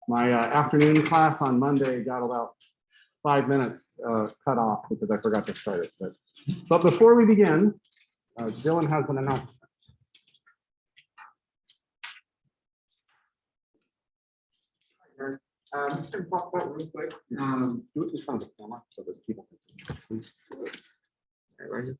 My afternoon class on Monday got about 5 minutes cut off because I forgot to start it. But before we begin, Dylan has an announcement. I'm just going to talk about real quick. Do it in front of the camera so that people can see. Please. Right here.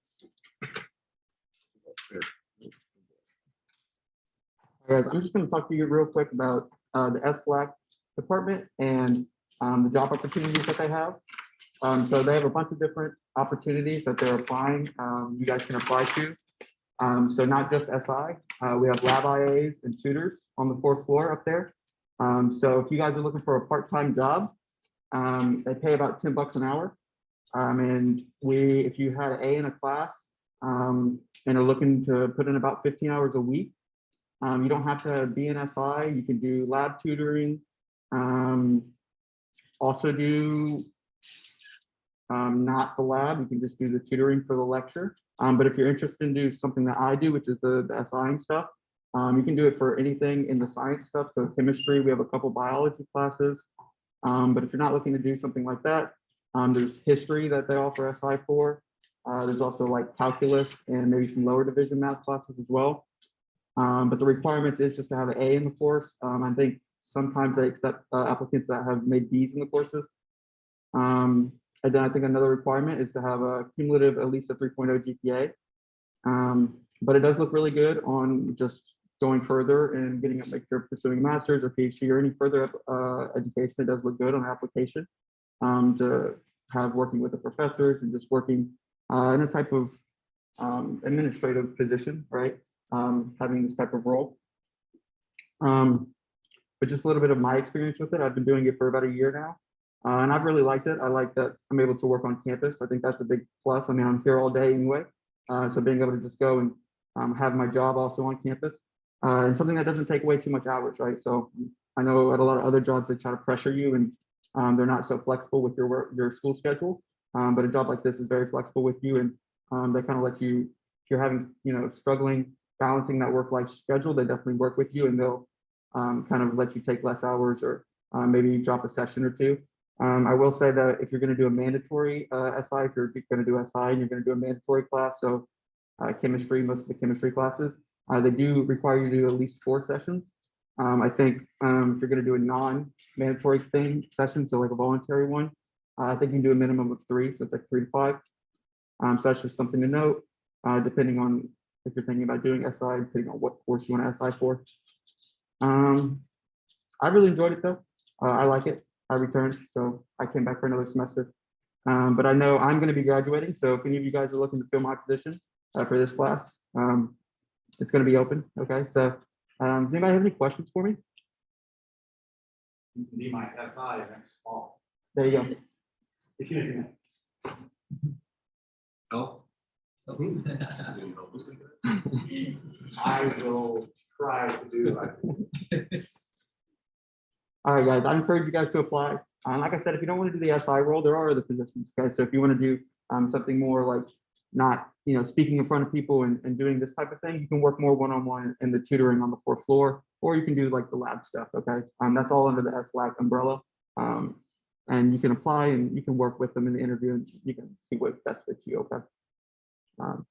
All right, guys, I'm just going to talk to you real quick about the SLAC department and the job opportunities that they have. So they have a bunch of different opportunities that they're applying. You guys can apply to. So not just SI, we have lab IAs and tutors on the 4th floor up there. So if you guys are looking for a part-time job, they pay about $10 an hour. And if you had an A in a class and are looking to put in about 15 hours a week, you don't have to be an SI. You can do lab tutoring, also do not the lab. You can just do the tutoring for the lecture. But if you're interested in doing something that I do, which is the SIing stuff, you can do it for anything in the science stuff. So chemistry, we have a couple biology classes. But if you're not looking to do something like that, there's history that they offer SI for. There's also like calculus and maybe some lower division math classes as well. But the requirement is just to have an A in the course. I think sometimes they accept applicants that have made Bs in the courses. And then I think another requirement is to have a cumulative at least a 3.0 GPA. But it does look really good on just going further and getting up, like you're pursuing a master's or PhD or any further education. It does look good on application to have working with the professors and just working in a type of administrative position, right? Having this type of role. But just a little bit of my experience with it. I've been doing it for about a year now. And I've really liked it. I like that I'm able to work on campus. I think that's a big plus. I mean, I'm here all day anyway. So being able to just go and have my job also on campus and something that doesn't take away too much hours, right? So I know at a lot of other jobs, they try to pressure you and they're not so flexible with your school schedule. But a job like this is very flexible with you, and they kind of let you, if you're having, struggling balancing that work-life schedule, they definitely work with you and they'll kind of let you take less hours or maybe drop a session or two. I will say that if you're going to do a mandatory SI, if you're going to do SI and you're going to do a mandatory class, so chemistry, most of the chemistry classes, they do require you to do at least 4 sessions. I think if you're going to do a non-mandatory session, so like a voluntary one, I think you can do a minimum of 3, so it's like 3 to 5. So that's just something to note, depending on if you're thinking about doing SI, depending on what course you want to SI for. I really enjoyed it though. I like it. I returned, so I came back for another semester. But I know I'm going to be graduating, so if any of you guys are looking to fill my position for this class, it's going to be open. Okay, so does anybody have any questions for me? You can be my SI next fall. There you go. If you can. Oh. I will try to do that. All right, guys, I encourage you guys to apply. Like I said, if you don't want to do the SI role, there are other positions. Okay, so if you want to do something more like not, speaking in front of people and doing this type of thing, you can work more one-on-one in the tutoring on the 4th floor, or you can do like the lab stuff. Okay, that's all under the SLAC umbrella, and you can apply and you can work with them in the interview and you can see what best fits you. Okay. All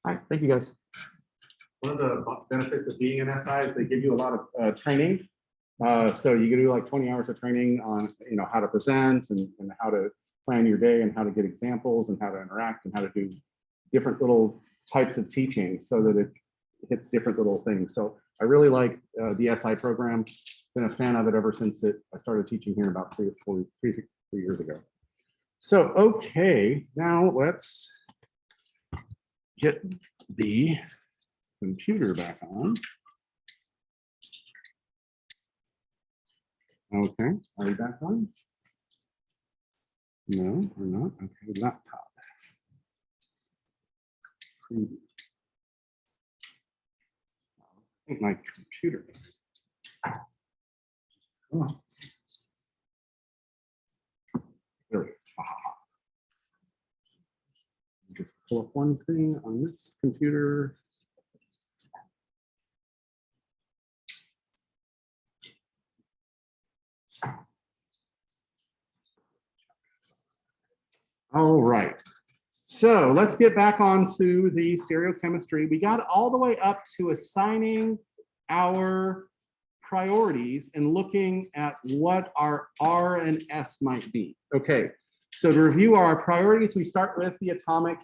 right, thank you guys. One of the benefits of being an SI is they give you a lot of training. So you can do like 20 hours of training on, how to present and how to plan your day and how to get examples and how to interact and how to do different little types of teaching so that it hits different little things. So I really like the SI program. Been a fan of it ever since I started teaching here about 3 years ago. So, okay, now let's get the computer back on. Okay, are we back on? No, we're not. Okay, laptop. Preview. I think my computer. Oh. There we go. Just pull up one thing on this computer. All right. So let's get back onto the stereochemistry. We got all the way up to assigning our priorities and looking at what our R and S might be. Okay, so to review our priorities, we start with the atomic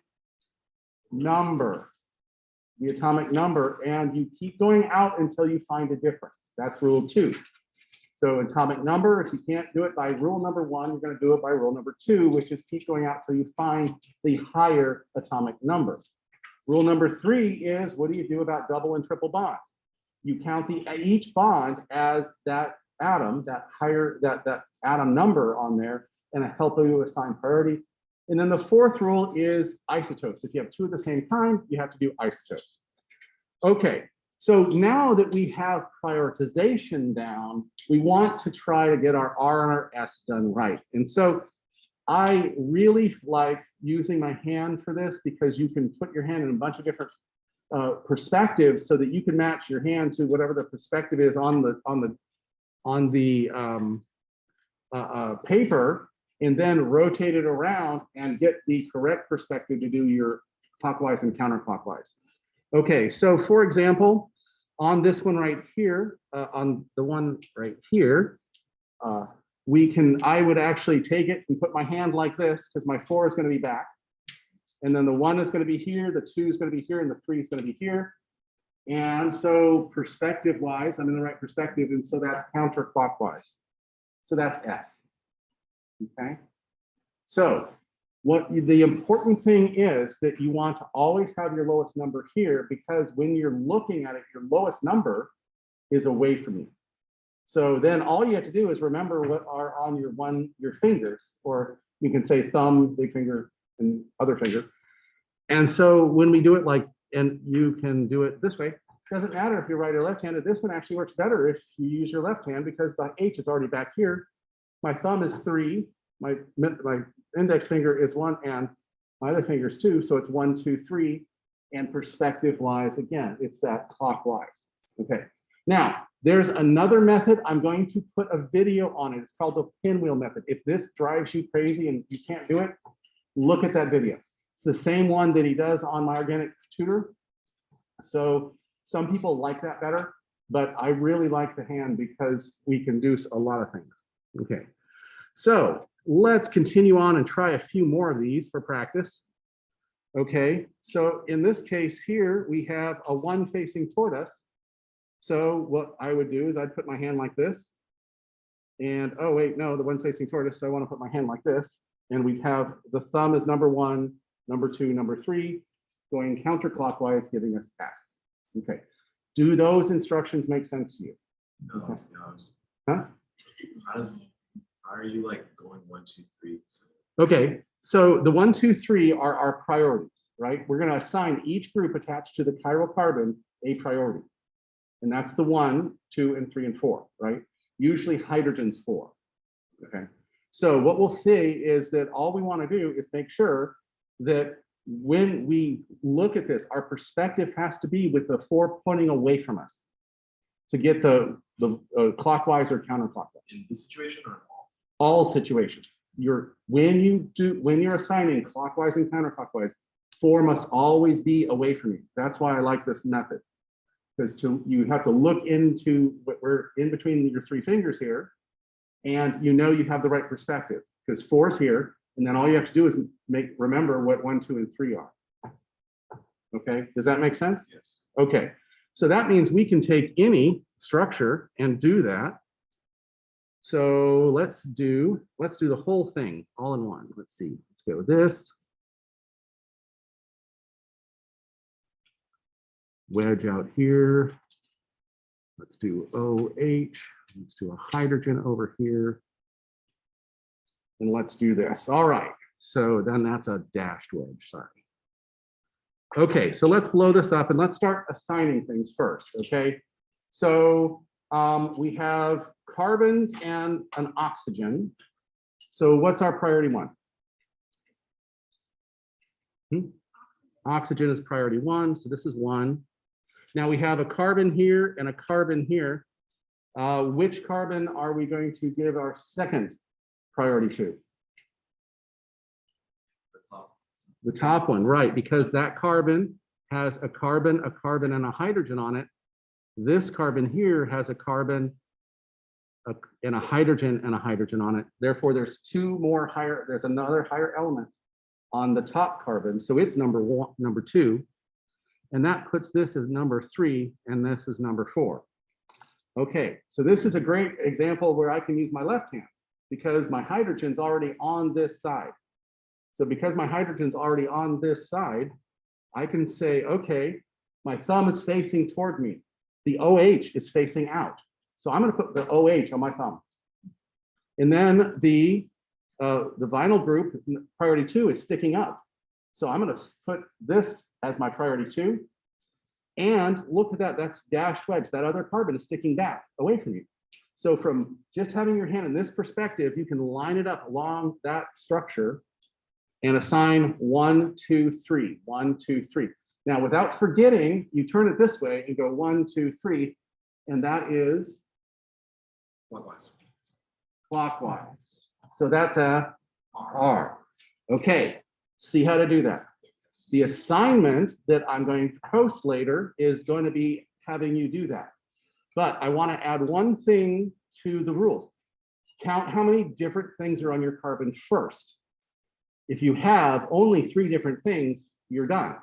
number. The atomic number, and you keep going out until you find a difference. That's rule 2. So atomic number, if you can't do it by rule number 1, you're going to do it by rule number 2, which is keep going out till you find the higher atomic number. Rule number 3 is, what do you do about double and triple bonds? You count each bond as that atom, that atom number on there, and it helps you assign priority. And then the 4th rule is isotopes. If you have 2 at the same time, you have to do isotopes. Okay, so now that we have prioritization down, we want to try to get our R and our S done right. And so I really like using my hand for this because you can put your hand in a bunch of different perspectives so that you can match your hand to whatever the perspective is on the paper, and then rotate it around and get the correct perspective to do your clockwise and counterclockwise. Okay, so for example, on this one right here, on the one right here, I would actually take it and put my hand like this because my 4 is going to be back. And then the 1 is going to be here, the 2 is going to be here, and the 3 is going to be here. And so perspective-wise, I'm in the right perspective, and so that's counterclockwise. So that's S. Okay. So the important thing is that you want to always have your lowest number here, because when you're looking at it, your lowest number is away from you. So then all you have to do is remember what are on your fingers, or you can say thumb, big finger, and other finger. And so when we do it and you can do it this way, doesn't matter if you're right or left-handed. This one actually works better if you use your left hand because the H is already back here. My thumb is 3, my index finger is 1, and my other finger is 2. So it's 1, 2, 3. And perspective-wise, again, it's that clockwise. Okay. Now, there's another method. I'm going to put a video on it. It's called the Pinwheel Method. If this drives you crazy and you can't do it, look at that video. It's the same one that he does on my organic tutor. So some people like that better, but I really like the hand because we can do a lot of things. Okay, so let's continue on and try a few more of these for practice. Okay, so in this case here, we have a 1 facing toward us. So what I would do is I'd put my hand like this. And, oh wait, no, the 1's facing toward us, so I want to put my hand like this. And we have the thumb is number 1, number 2, number 3, going counterclockwise, giving us S. Okay, do those instructions make sense to you? No, Okay. no. Huh? How are you like going 1, 2, 3? Okay, so the 1, 2, 3 are our priorities, right? We're going to assign each group attached to the chiral carbon a priority. And that's the 1, 2, and 3, and 4, right? Usually hydrogen's 4. Okay. So what we'll say is that all we want to do is make sure that when we look at this, our perspective has to be with the 4 pointing away from us to get the clockwise or counterclockwise. In this situation or All situations. When you're assigning clockwise and counterclockwise, 4 must always be away from you. That's why I like this method, because you have to look into what we're in between your 3 fingers here, and you have the right perspective because 4 is here, and then all you have to do is remember what 1, 2, and 3 are. Okay, does that make sense? Yes. Okay, so that means we can take any structure and do that. So let's do the whole thing all in one. Let's see. Let's go with this. Wedge out here. Let's do OH. Let's do a hydrogen over here. And let's do this. All right. So then that's a dashed wedge. Sorry. Okay, so let's blow this up and let's start assigning things first. Okay. So we have carbons and an oxygen. So what's our priority 1? Oxygen is priority 1. So this is 1. Now we have a carbon here and a carbon here. Which carbon are we going to give our second priority to? The top. The top one, right, because that carbon has a carbon, and a hydrogen on it. This carbon here has a carbon and a hydrogen on it. Therefore, there's there's another higher element on the top carbon. So it's number 2. And that puts this as number 3, and this is number 4. Okay, so this is a great example where I can use my left hand because my hydrogen's already on this side. So because my hydrogen's already on this side, I can say, okay, my thumb is facing toward me. The OH is facing out. So I'm going to put the OH on my thumb. And then the vinyl group, priority 2, is sticking up. So I'm going to put this as my priority 2. And look at that, that's dashed wedge. That other carbon is sticking back away from you. So from just having your hand in this perspective, you can line it up along that structure and assign 1, 2, 3, 1, 2, 3. Now, without forgetting, you turn it this way and go 1, 2, 3, and that is Clockwise. clockwise. So that's a R. Okay, see how to do that. The assignment that I'm going to post later is going to be having you do that. But I want to add one thing to the rules. Count how many different things are on your carbon first. If you have only 3 different things, you're done.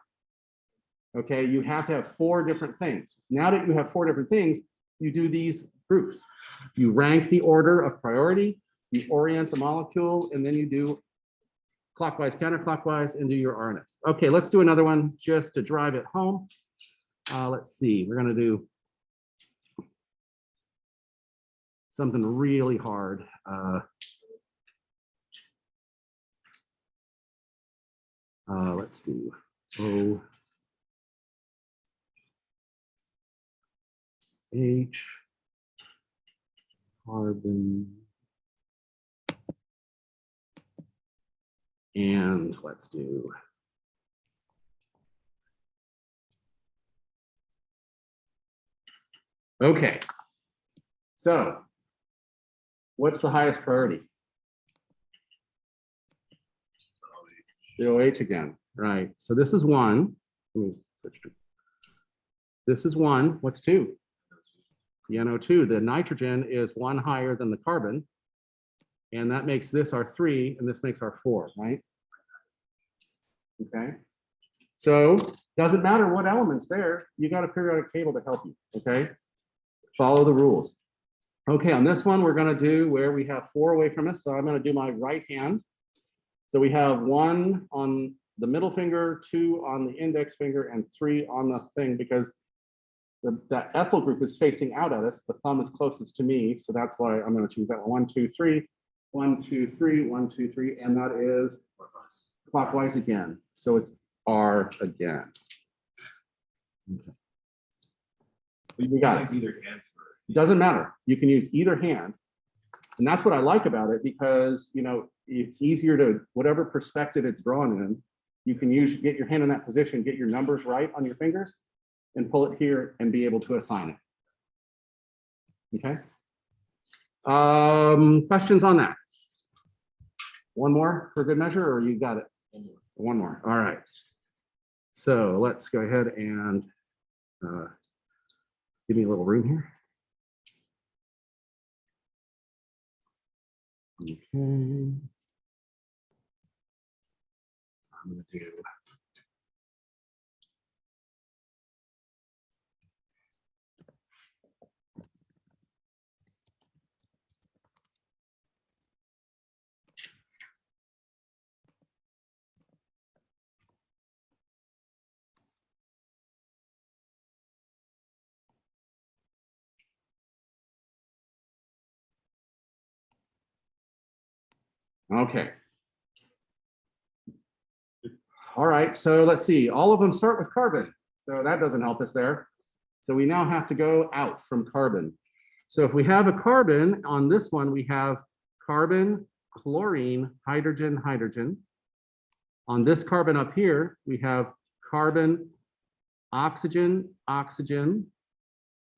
Okay, you have to have 4 different things. Now that you have 4 different things, you do these groups. You rank the order of priority, you orient the molecule, and then you do clockwise, counterclockwise, and do your RNS. Okay, let's do another one just to drive it home. Let's see, we're going to do something really hard. Let's do OH, carbon, and let's do okay. So what's the highest priority? The OH again, right? So this is 1. Let me switch to. This is 1. What's 2? The NO2. The nitrogen is 1 higher than the carbon. And that makes this our 3, and this makes our 4, right? Okay. So doesn't matter what element's there, you got a periodic table to help you, okay? Follow the rules. Okay, on this one, we're going to do where we have 4 away from us. So I'm going to do my right hand. So we have 1 on the middle finger, 2 on the index finger, and 3 on the thing, because that ethyl group is facing out at us. The thumb is closest to me, so that's why I'm going to choose that one. 1, 2, 3, 1, 2, 3, 1, 2, 3, and that is clockwise again. So it's R again. Okay. You got it. Either hand for. It doesn't matter. You can use either hand. And that's what I like about it, because it's easier to, whatever perspective it's drawn in, you can get your hand in that position, get your numbers right on your fingers, and pull it here and be able to assign it. Okay. Questions on that? One more for good measure, or you got it? One more. All right. So let's go ahead and give me a little room here. Okay. I'm going to do. Okay. All right, so let's see. All of them start with carbon, so that doesn't help us there. So we now have to go out from carbon. So if we have a carbon on this one, we have carbon, chlorine, hydrogen, hydrogen. On this carbon up here, we have carbon, oxygen, oxygen,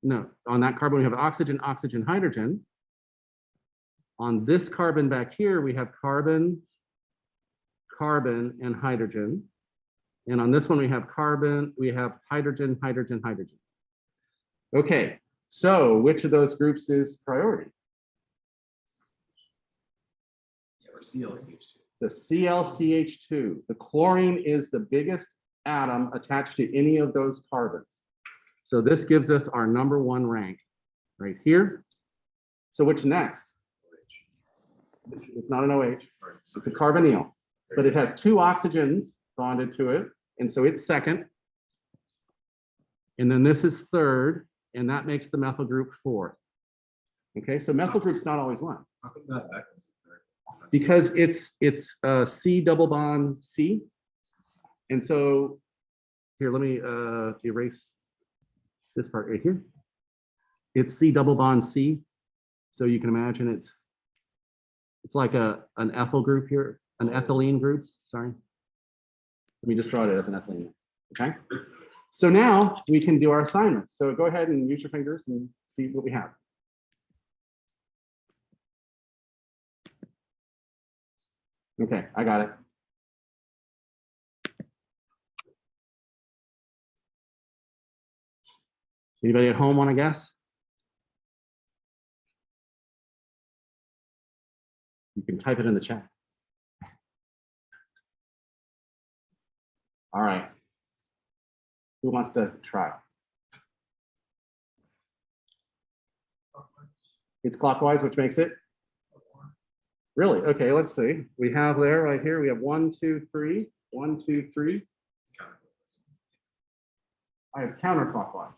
No, on that carbon, we have oxygen, oxygen, hydrogen. On this carbon back here, we have carbon, carbon, and hydrogen. And on this one, we have carbon, we have hydrogen, hydrogen, hydrogen. Okay, so which of those groups is priority? Yeah, or ClCH2. The ClCH2. The chlorine is the biggest atom attached to any of those carbons. So this gives us our number one rank right here. So which next? It's not an OH, it's a carbonyl, but it has two oxygens bonded to it. And so it's second. And then this is third, and that makes the methyl group fourth. Okay, so methyl group's not always one. How come that back was the third? That's Because it's C double bond C. And so here, let me erase this part right here. It's C double bond C. So you can imagine it's like an ethyl group here, an ethylene group, sorry. Let me just draw it as an ethylene, okay? So now we can do our assignments. So go ahead and use your fingers and see what we have. Okay, I got it. Anybody at home want to guess? You can type it in the chat. All right. Who wants to try? It's clockwise, which makes it? Really? Okay, let's see. We have there right here, we have 1, 2, 3, 1, 2, 3. I have counterclockwise.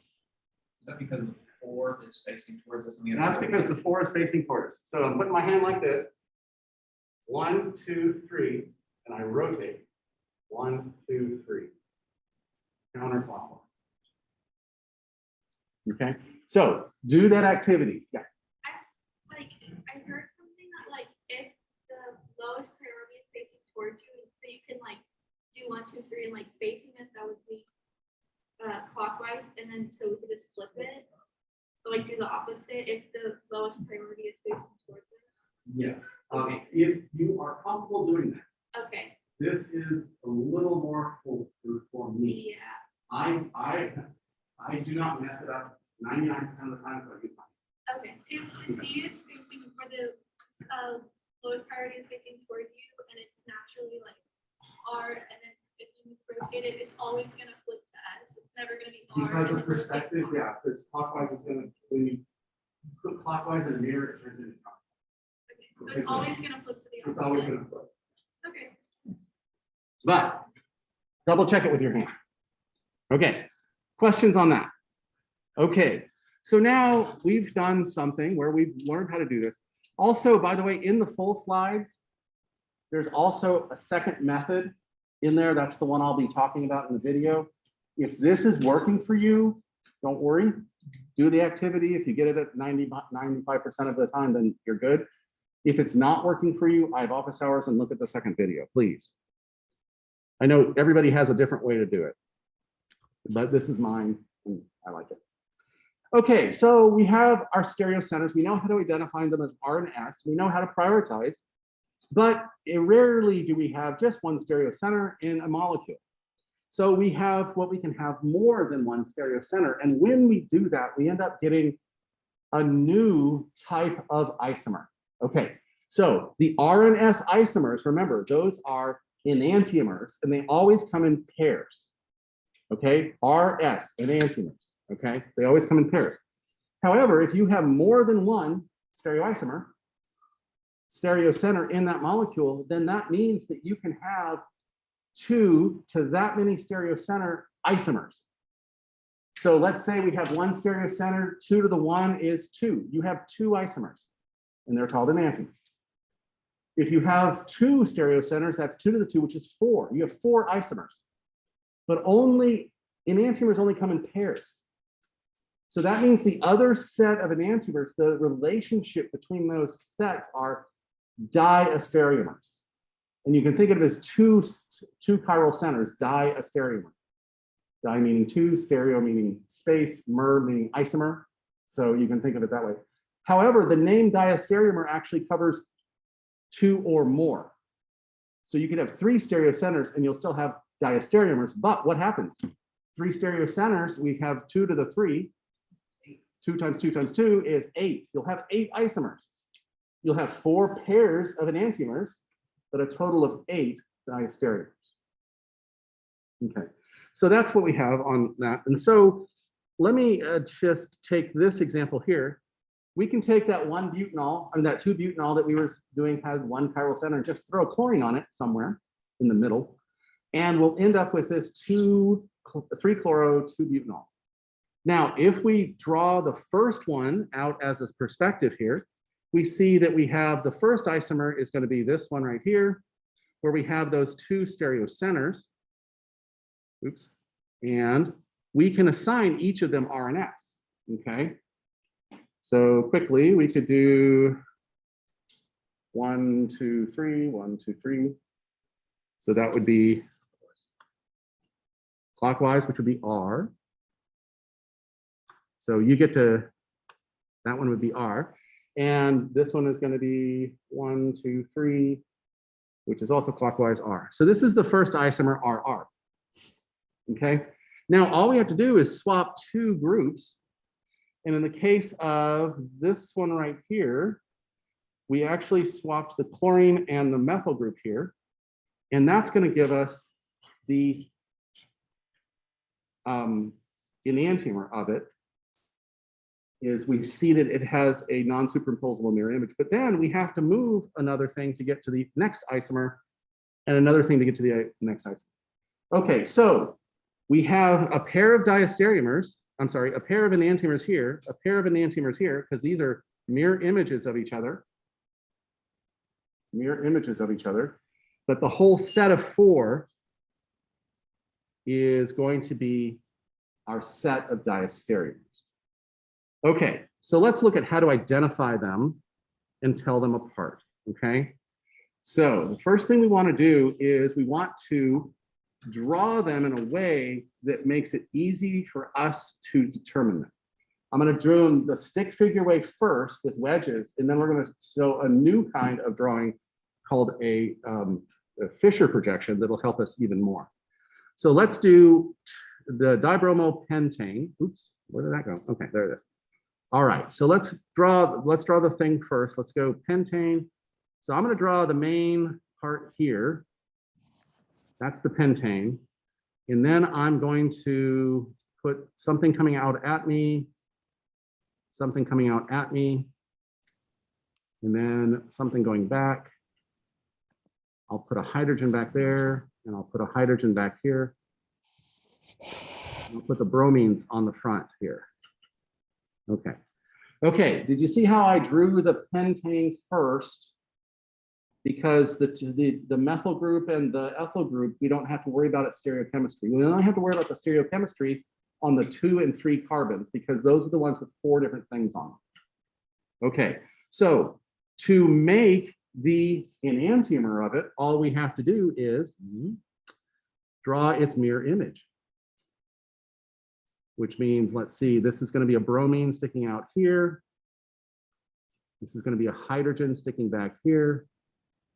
Is that because the 4 is facing towards us? And the That's other because the 4 is facing toward us. So I'm putting my hand like this. 1, 2, 3, and I rotate. 1, 2, 3. Counterclockwise. Okay, so do that activity. Yes. I heard something that like if the lowest priority is facing towards you, so you can like do 1, 2, 3 and like facing this, that would be clockwise, and then so we could just flip it, or like do the opposite if the lowest priority is facing towards us. Yes. If you are comfortable doing that, Okay. this is a little more for me. Yeah. I do not mess it up 99% of the time, so I do fine. Okay. If the D is facing, or the lowest priority is facing towards you, and it's naturally like R, and then if you rotate it, it's always gonna flip to S. It's never gonna be R. Because and of then flip perspective, to yeah, R. because clockwise is gonna, when you put clockwise in a mirror, it turns into counterclockwise. Okay. So it's always gonna flip to the opposite. It's always gonna flip. Okay. But double check it with your hand. Okay, questions on that? Okay, so now we've done something where we've learned how to do this. Also, by the way, in the full slides, there's also a second method in there. That's the one I'll be talking about in the video. If this is working for you, don't worry. Do the activity. If you get it at 95% of the time, then you're good. If it's not working for you, I have office hours and look at the second video, please. I know everybody has a different way to do it, but this is mine and I like it. Okay, so we have our stereocenters. We know how to identify them as R and S. We know how to prioritize, but rarely do we have just one stereocenter in a molecule. So we have what we can have more than one stereocenter. And when we do that, we end up getting a new type of isomer. Okay, so the Rns isomers, remember, those are enantiomers, and they always come in pairs. Okay, Rs, enantiomers. Okay, they always come in pairs. However, if you have more than one stereoisomer, stereocenter in that molecule, then that means that you can have 2 to that many stereocenter isomers. So let's say we have one stereocenter, 2 to the 1 is 2. You have 2 isomers, and they're called enantiomers. If you have 2 stereocenters, that's 2 to the 2, which is 4. You have 4 isomers, but only enantiomers only come in pairs. So that means the other set of enantiomers, the relationship between those sets are diastereomers. And you can think of it as two chiral centers, diastereomer. Di meaning 2, stereo meaning space, mer meaning isomer. So you can think of it that way. However, the name diastereomer actually covers 2 or more. So you could have 3 stereocenters and you'll still have diastereomers. But what happens? 3 stereocenters, we have 2 to the 3. 2 times 2 times 2 is 8. You'll have 8 isomers. You'll have 4 pairs of enantiomers, but a total of 8 diastereomers. Okay, so that's what we have on that. And so let me just take this example here. We can take that 1 butanol, and that 2 butanol that we were doing had 1 chiral center, and just throw chlorine on it somewhere in the middle, and we'll end up with this 3-chloro, 2-butanol. Now, if we draw the first one out as a perspective here, we see that we have the first isomer is going to be this one right here, where we have those 2 stereocenters. Oops. And we can assign each of them Rns. Okay. So quickly, we could do 1, 2, 3, 1, 2, 3. So that would be clockwise, which would be R. So you get to, that one would be R. And this one is going to be 1, 2, 3, which is also clockwise R. So this is the first isomer RR. Okay. Now all we have to do is swap 2 groups. And in the case of this one right here, we actually swapped the chlorine and the methyl group here. And that's going to give us the enantiomer of it. Is we see that it has a non-superimposable mirror image, but then we have to move another thing to get to the next isomer and another thing to get to the next isomer. Okay, so we have a pair of diastereomers, I'm sorry, a pair of enantiomers here, a pair of enantiomers here, because these are mirror images of each other. Mirror images of each other. But the whole set of 4 is going to be our set of diastereomers. Okay, so let's look at how to identify them and tell them apart, okay? So the first thing we want to do is we want to draw them in a way that makes it easy for us to determine them. I'm going to draw the stick figure way first with wedges, and then we're going to show a new kind of drawing called a Fischer projection that'll help us even more. So let's do the Dibromopentane. Oops, where did that go? Okay, there it is. All right, so let's draw the thing first. Let's go pentane. So I'm going to draw the main part here. That's the pentane. And then I'm going to put something coming out at me, something coming out at me, and then something going back. I'll put a hydrogen back there, and I'll put a hydrogen back here. I'll put the bromines on the front here. Okay. Okay, did you see how I drew the pentane first? Because the methyl group and the ethyl group, we don't have to worry about its stereochemistry. We only have to worry about the stereochemistry on the 2 and 3 carbons, because those are the ones with 4 different things on them. Okay, so to make the enantiomer of it, all we have to do is draw its mirror image. Which means, let's see, this is going to be a bromine sticking out here. This is going to be a hydrogen sticking back here.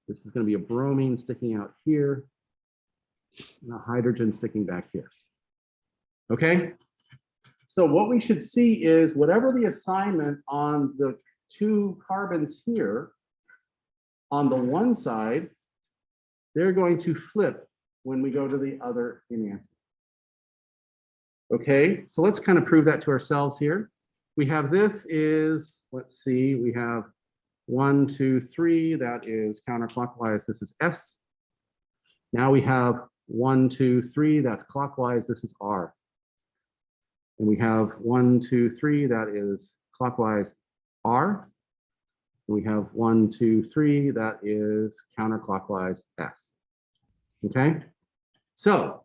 This is going to be a bromine sticking out here, and a hydrogen sticking back here. Okay? So what we should see is whatever the assignment on the 2 carbons here, on the one side, they're going to flip when we go to the other enantiomer. Okay, so let's kind of prove that to ourselves here. We have this is, let's see, we have 1, 2, 3, that is counterclockwise, this is S. Now we have 1, 2, 3, that's clockwise, this is R. And we have 1, 2, 3, that is clockwise R. And we have 1, 2, 3, that is counterclockwise S. Okay, so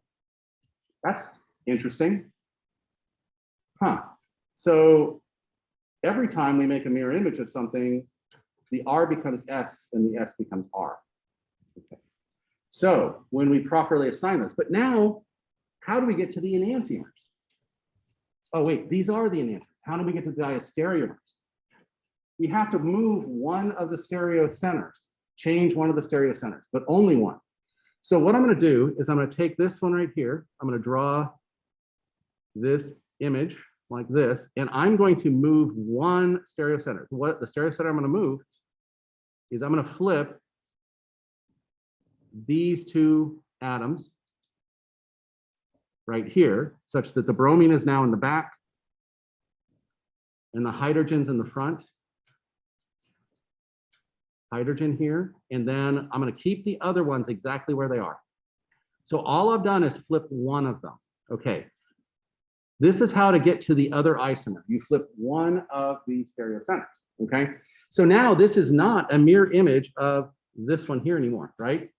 that's interesting. Huh. So every time we make a mirror image of something, the R becomes S and the S becomes R. Okay. So when we properly assign this, but now, how do we get to the enantiomers? Oh, wait, these are the enantiomers. How do we get to diastereomers? We have to move one of the stereocenters, change one of the stereocenters, but only one. So what I'm going to do is I'm going to take this one right here. I'm going to draw this image like this, and I'm going to move one stereocenter. What the stereocenter I'm going to move is I'm going to flip these two atoms right here, such that the bromine is now in the back and the hydrogen's in the front. Hydrogen here, and then I'm going to keep the other ones exactly where they are. So all I've done is flip one of them. Okay. This is how to get to the other isomer. You flip one of the stereocenters. Okay. So now this is not a mirror image of this one here anymore, right?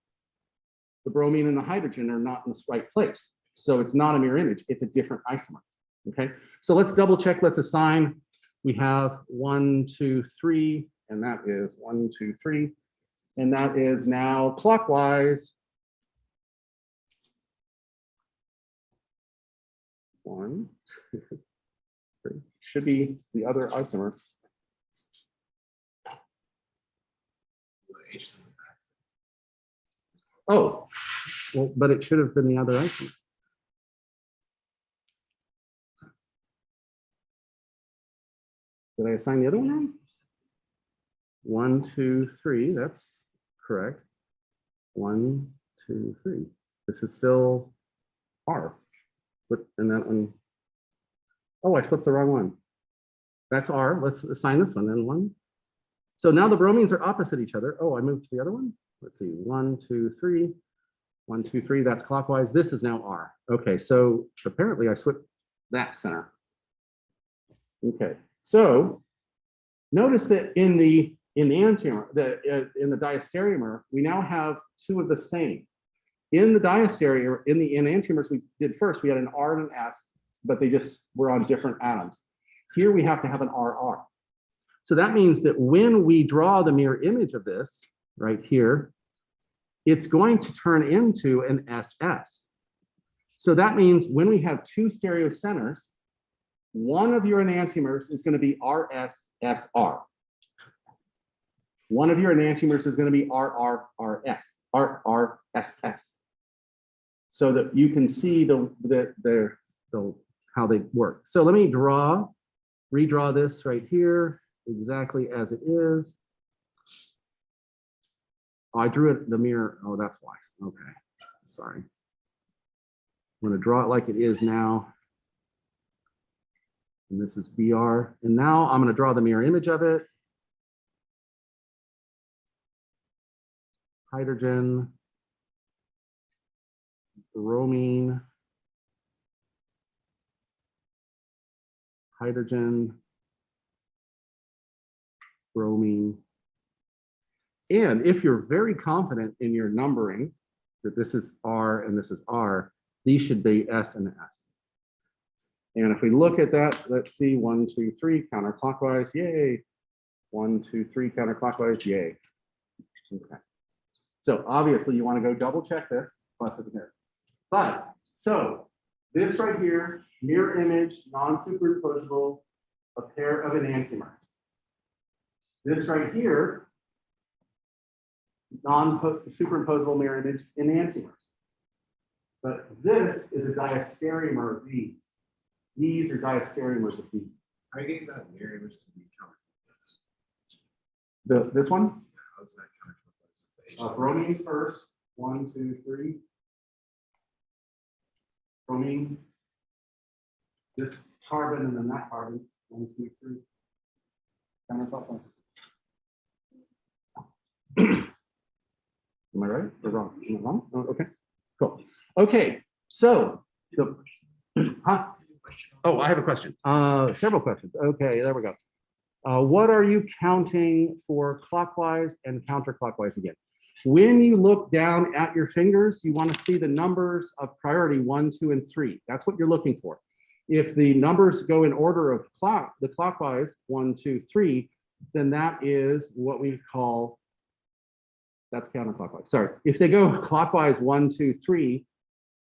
The bromine and the hydrogen are not in the right place. So it's not a mirror image. It's a different isomer. Okay. So let's double check. Let's assign. We have 1, 2, 3. And that is 1, 2, 3. And that is now clockwise. 1, 2, 3. Should be the other isomer. Oh, well, but it should have been the other isomer. Did I assign the other one wrong? 1, 2, 3, that's correct. 1, 2, 3. This is still R. But and that one, oh, I flipped the wrong one. That's R. Let's assign this one then 1. So now the bromines are opposite each other. Oh, I moved to the other one. Let's see, 1, 2, 3. 1, 2, 3, that's clockwise. This is now R. Okay, so apparently I switched that center. Okay, so notice that in the enantiomer, in the diastereomer, we now have 2 of the same. In the diastereomer, in the enantiomers we did first, we had an R and an S, but they just were on different atoms. Here we have to have an RR. So that means that when we draw the mirror image of this right here, it's going to turn into an SS. So that means when we have 2 stereocenters, one of your enantiomers is going to be RSSR. One of your enantiomers is going to be RRRS, RRSS. So that you can see how they work. So let me redraw this right here exactly as it is. Oh, I drew it the mirror. Oh, that's why. Okay, sorry. I'm going to draw it like it is now. And this is BR. And now I'm going to draw the mirror image of it. Hydrogen, bromine, hydrogen, bromine. And if you're very confident in your numbering, that this is R and this is R, these should be S and S. And if we look at that, let's see, 1, 2, 3, counterclockwise, yay. 1, 2, 3, counterclockwise, yay. Okay. So obviously you want to go double check this, plus it's here. But so this right here, mirror image, non-superimposable, a pair of enantiomers. This right here, non-superimposable mirror image, enantiomers. But this is a diastereomer of these. These are diastereomers of these. Are you getting that mirror image to be counterclockwise? This one? How's that counterclockwise? Bromines first. 1, 2, 3. Bromine. This carbon and then that carbon. 1, 2, 3. Counterclockwise. Am I right or wrong? Am I wrong? Oh, okay. Cool. Okay. So the oh, I have a question. Several questions. Okay, there we go. What are you counting for clockwise and counterclockwise again? When you look down at your fingers, you want to see the numbers of priority 1, 2, and 3. That's what you're looking for. If the numbers go in order of the clockwise 1, 2, 3, then that is what we call, that's counterclockwise. Sorry. If they go clockwise 1, 2, 3,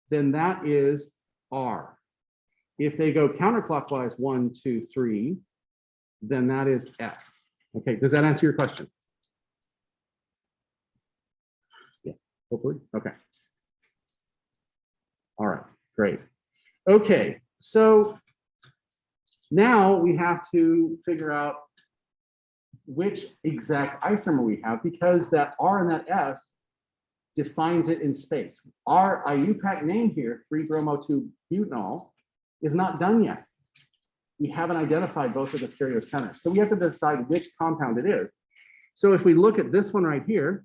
then that is R. If they go counterclockwise, 1, 2, 3, then that is S. Okay, does that answer your question? Yeah, hopefully. Okay. All right, great. Okay, so now we have to figure out which exact isomer we have, because that R and that S defines it in space. Our IUPAC name here, 3-bromo-2-butanol, is not done yet. We haven't identified both of the stereocenters. So we have to decide which compound it is. So if we look at this one right here,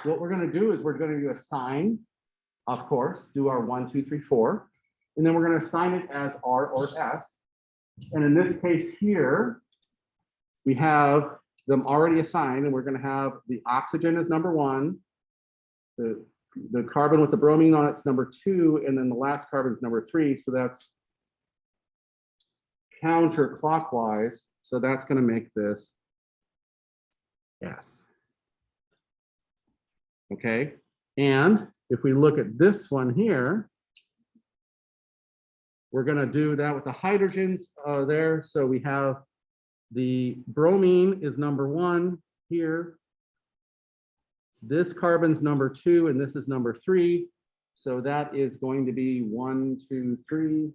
what we're going to do is we're going to do a sign, of course, do our 1, 2, 3, 4, and then we're going to assign it as R or S. And in this case here, we have them already assigned, and we're going to have the oxygen as number 1, the carbon with the bromine on it's number 2, and then the last carbon is number 3. So that's counterclockwise. So that's going to make this S. Okay. And if we look at this one here, we're going to do that with the hydrogens there. So we have the bromine is number 1 here. This carbon's number 2, and this is number 3. So that is going to be 1, 2, 3.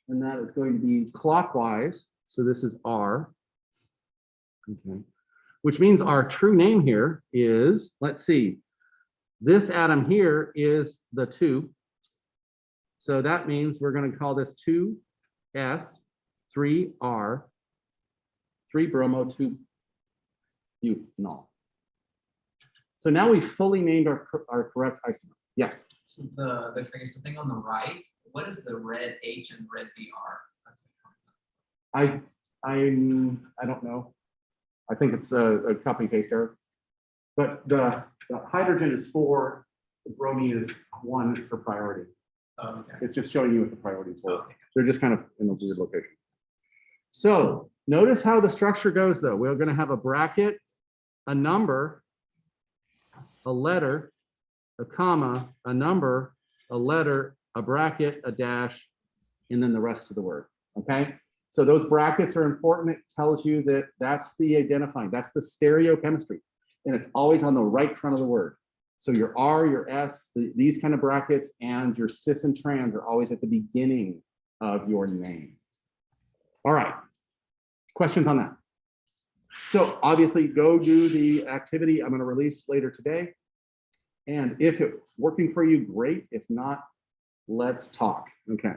And that is going to be clockwise. So this is R. Okay. Which means our true name here is, let's see, this atom here is the 2. So that means we're going to call this 2S, 3R, 3-bromo-2-butanol. So now we've fully named our correct isomer. Yes. So I guess the thing on the right, what is the red H and red BR? That's the compounds. I don't know. I think it's a copy paste error. But the hydrogen is 4, the bromine is 1 for priority. Oh, okay. It's just showing you what the priorities were. Okay. They're just kind of in a weird location. So notice how the structure goes though. We're going to have a bracket, a number, a letter, a comma, a number, a letter, a bracket, a dash, and then the rest of the word. Okay. So those brackets are important. It tells you that that's the identifying, that's the stereochemistry. And it's always on the right front of the word. So your R, your S, these kind of brackets, and your cis and trans are always at the beginning of your name. All right. Questions on that? So obviously go do the activity I'm going to release later today. And if it's working for you, great. If not, let's talk. Okay.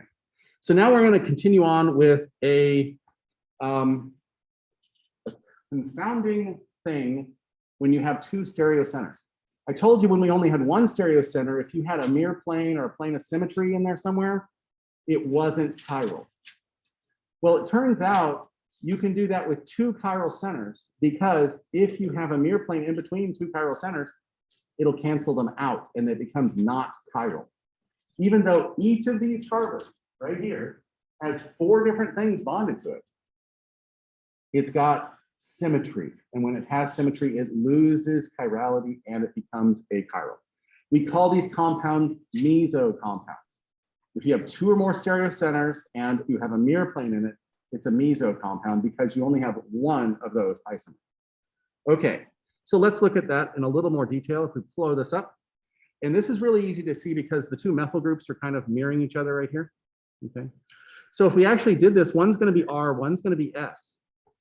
So now we're going to continue on with a confounding thing when you have 2 stereocenters. I told you when we only had 1 stereocenter, if you had a mirror plane or a plane of symmetry in there somewhere, it wasn't chiral. Well, it turns out you can do that with 2 chiral centers, because if you have a mirror plane in between 2 chiral centers, it'll cancel them out and it becomes not chiral. Even though each of these carbons right here has 4 different things bonded to it, it's got symmetry. And when it has symmetry, it loses chirality and it becomes achiral. We call these compounds meso compounds. If you have 2 or more stereocenters and you have a mirror plane in it, it's a meso compound because you only have 1 of those isomers. Okay, so let's look at that in a little more detail if we blow this up. And this is really easy to see because the 2 methyl groups are kind of mirroring each other right here. Okay, so if we actually did this, one's going to be R, one's going to be S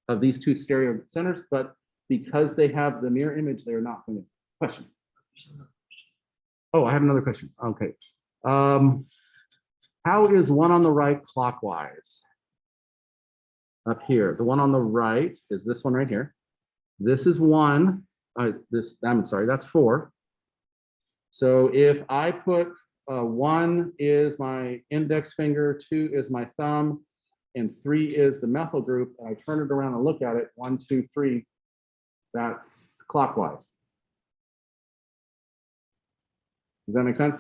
of these 2 stereocenters, but because they have the mirror image, they're not going to. Question. Oh, I have another question. Okay. How is one on the right clockwise? Up here, the one on the right is this one right here. This is 1. I'm sorry, that's 4. So if I put 1 is my index finger, 2 is my thumb, and 3 is the methyl group, and I turn it around and look at it, 1, 2, 3, that's clockwise. Does that make sense?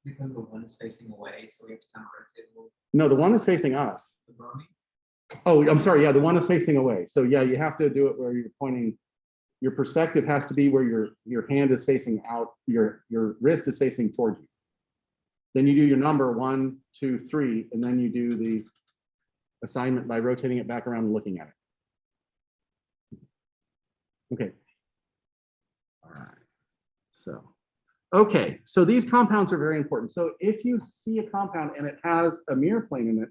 Because the 1 is facing away, so we have to kind of rotate a little. No, the 1 is facing us. The bromine? Oh, I'm sorry. Yeah, the 1 is facing away. So yeah, you have to do it where you're pointing. Your perspective has to be where your hand is facing out. Your wrist is facing toward you. Then you do your number 1, 2, 3, and then you do the assignment by rotating it back around and looking at it. Okay. All right. So these compounds are very important. So if you see a compound and it has a mirror plane in it,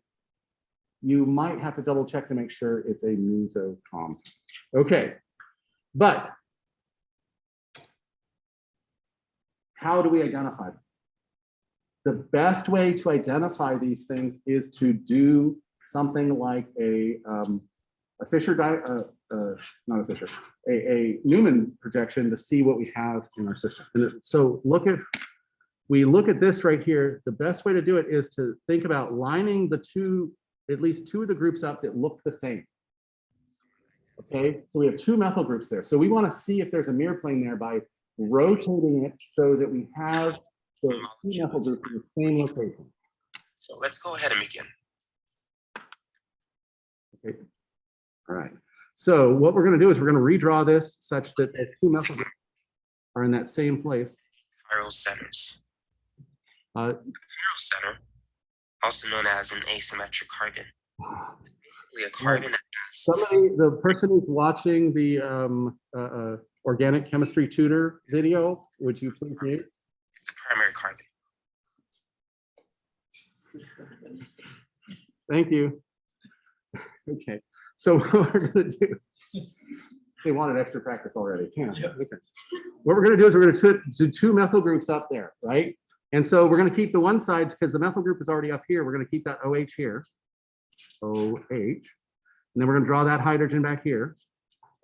you might have to double check to make sure it's a meso compound. Okay, but how do we identify them? The best way to identify these things is to do something like a Fischer not a Fischer, a Newman projection to see what we have in our system. And so we look at this right here. The best way to do it is to think about lining at least two of the groups up that look the same. Okay, so we have 2 methyl groups there. So we want to see if there's a mirror plane there by rotating it so that we have the 2 methyl groups in the same location. So let's go ahead and begin. Okay. All right. So what we're going to do is we're going to redraw this such that those 2 methyl groups are in that same place. Chiral centers. The chiral center, also known as an asymmetric carbon, basically a carbon that has The person who's watching the organic chemistry tutor video, would you please mute? its primary carbon. Thank you. Okay, so what we're going to do, they wanted extra practice already. Okay. What we're going to do is we're going to do 2 methyl groups up there, right? And so we're going to keep the one side because the methyl group is already up here. We're going to keep that OH here, OH, and then we're going to draw that hydrogen back here.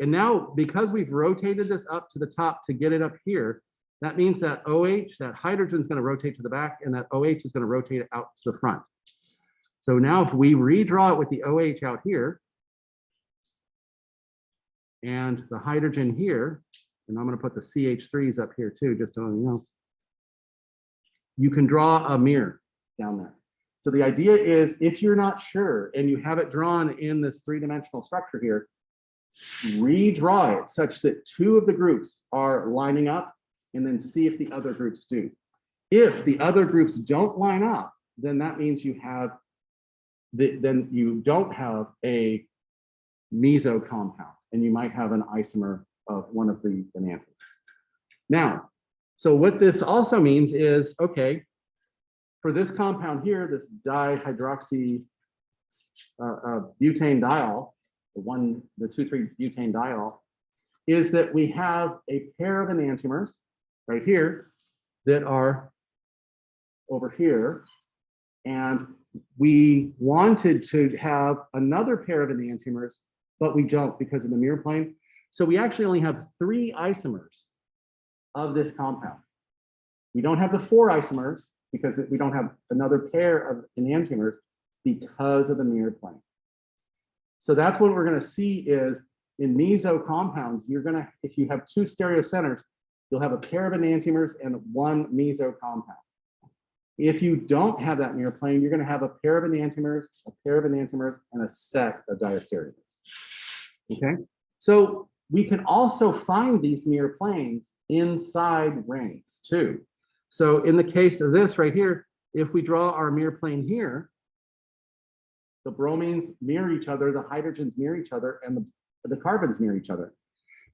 And now, because we've rotated this up to the top to get it up here, that means that OH, that hydrogen is going to rotate to the back, and that OH is going to rotate out to the front. So now if we redraw it with the OH out here, and the hydrogen here, and I'm going to put the CH3s up here too, just so you know, you can draw a mirror down there. So the idea is, if you're not sure and you have it drawn in this 3-dimensional structure here, redraw it such that 2 of the groups are lining up, and then see if the other groups do. If the other groups don't line up, then that means you have then you don't have a meso compound, and you might have an isomer of one of the enantiomers. Now, so what this also means is, okay, for this compound here, this dihydroxy butane diol, the 2,3-butane diol, is that we have a pair of enantiomers right here that are over here, and we wanted to have another pair of enantiomers, but we don't because of the mirror plane. So we actually only have 3 isomers of this compound. We don't have the 4 isomers because we don't have another pair of enantiomers because of the mirror plane. So that's what we're going to see is in meso compounds, you're going to, if you have 2 stereocenters, you'll have a pair of enantiomers and 1 meso compound. If you don't have that mirror plane, you're going to have a pair of enantiomers, and a set of diastereomers. Okay, so we can also find these mirror planes inside rings too. So in the case of this right here, if we draw our mirror plane here, the bromines mirror each other, the hydrogens mirror each other, and the carbons mirror each other.